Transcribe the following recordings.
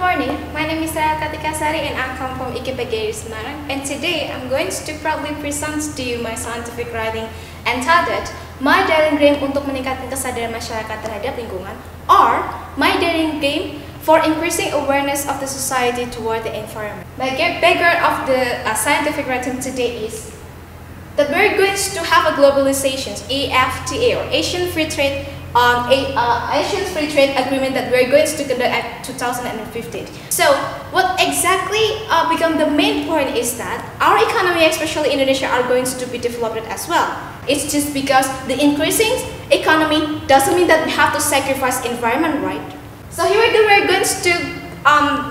morning, my name is Kartika Sari and I come from PGRI SEMARANG, and today I'm going to proudly present to you my scientific writing entitled My Daring Game untuk Meningkatkan Kesadaran Masyarakat Terhadap Lingkungan, or My Daring Game for Increasing Awareness of the Society Toward the Environment. My background of the scientific writing today is that we're going to have a globalization, AFTA, or Asian Free Trade Agreement that we're going to conduct at 2015. So what exactly become the main point is that our economy, especially Indonesia, are going to be developed as well. It's just because the increasing economy doesn't mean that we have to sacrifice environment, right? So here we go, we're going to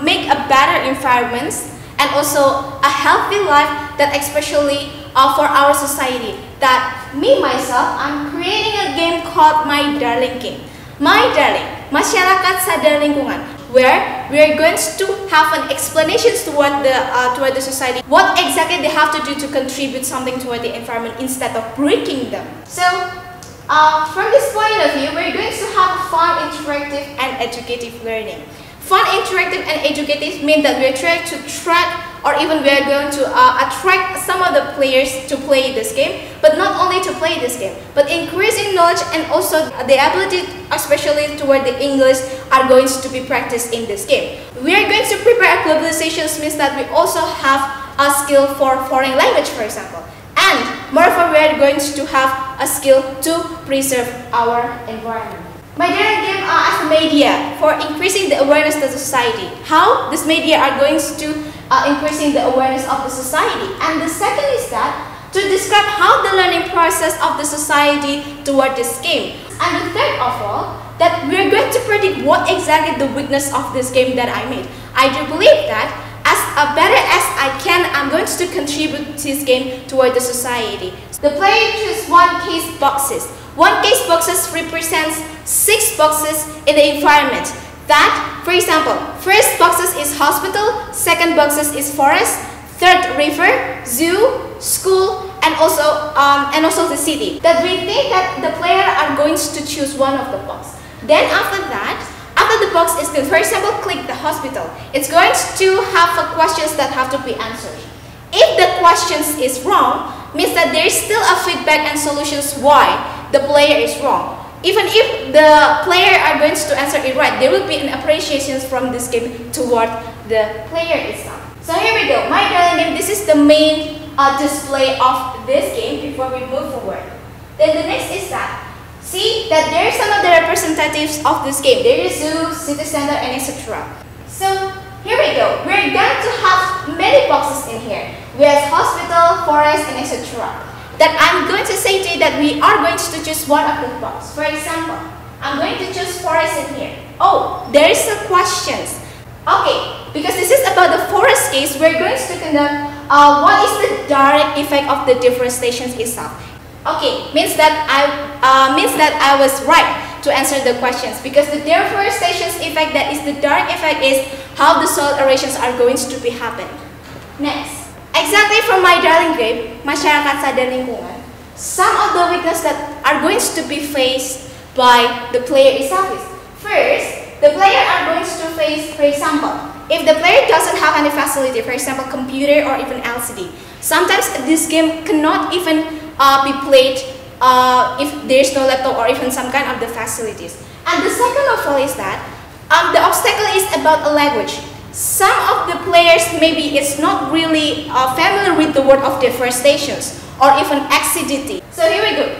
make a better environment and also a healthy life that especially for our society. That me myself, I'm creating a game called My Darling Game. My Darling, Masyarakat Sadar Lingkungan, where we are going to have an explanation toward the society, what exactly they have to do to contribute something toward the environment instead of breaking them. So from this point of view, we're going to have fun, interactive, and educative learning. Fun, interactive, and educative mean that we're trying to track, or even we are going to attract some of the players to play this game, but not only to play this game, but increasing knowledge and also the ability, especially toward the English, are going to be practiced in this game. We are going to prepare a globalization, means that we also have a skill for foreign language, for example. And moreover, we are going to have a skill to preserve our environment. My Daring Game as a media for increasing the awareness of the society. How this media are going to increasing the awareness of the society. And the second is that to describe how the learning process of the society toward this game. And the third of all, that we are going to predict what exactly the weakness of this game that I made. I do believe that as better as I can, I'm going to contribute this game toward the society. The player chooses one case boxes. One case boxes represents 6 boxes in the environment. That, for example, first boxes is hospital, second boxes is forest, third river, zoo, school, and also the city. That we think that the player are going to choose one of the box. Then after that, after the box is filled, for example, click the hospital. It's going to have questions that have to be answered. If the questions is wrong, means that there is still a feedback and solutions why the player is wrong. Even if the player are going to answer it right, there will be an appreciation from this game toward the player itself. So here we go, My Darling Game. This is the main display of this game before we move forward. Then the next is that, see that there are some of the representatives of this game. There is zoo, city center, and etc. So here we go. We're going to have many boxes in here. We have hospital, forest, and etc. That I'm going to say to you that we are going to choose one of the boxes. For example, I'm going to choose forest in here. Oh, there is a questions. Okay, because this is about the forest case, we're going to conduct what is the direct effect of the deforestation itself. Okay, means that I was right to answer the questions, because the deforestation effect, that is the direct effect, is how the soil erosions are going to be happen. Next. Exactly from My Darling Game, Masyarakat Sadar Lingkungan, some of the weaknesses that are going to be faced by the player itself is, first, the player are going to face, for example, if the player doesn't have any facility, for example, computer or even LCD, sometimes this game cannot even be played if there's no laptop or even some kind of the facilities. And the second of all is that the obstacle is about a language. Some of the players maybe it's not really familiar with the word of deforestation or even acidity. So here we go.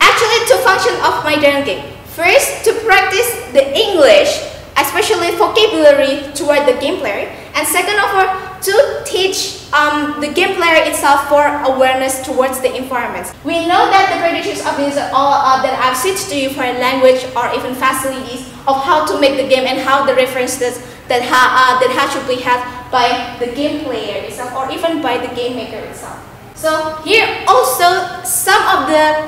Actually, two functions of My Darling Game. First, to practice the English, especially vocabulary toward the game player, and second of all, to teach the game player itself for awareness towards the environment. We know that the predictions of these are all that I've said to you for language or even facilities of how to make the game and how the references that should be had by the game player itself or even by the game maker itself. So here also some of the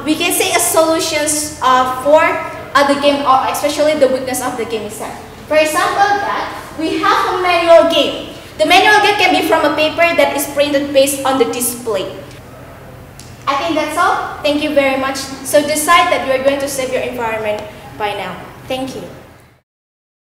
we can say solutions for the game, or especially the weakness of the game itself. For example, that we have a manual game. The manual game can be from a paper that is printed based on the display. I think that's all. Thank you very much. So decide that you are going to save your environment by now. Thank you.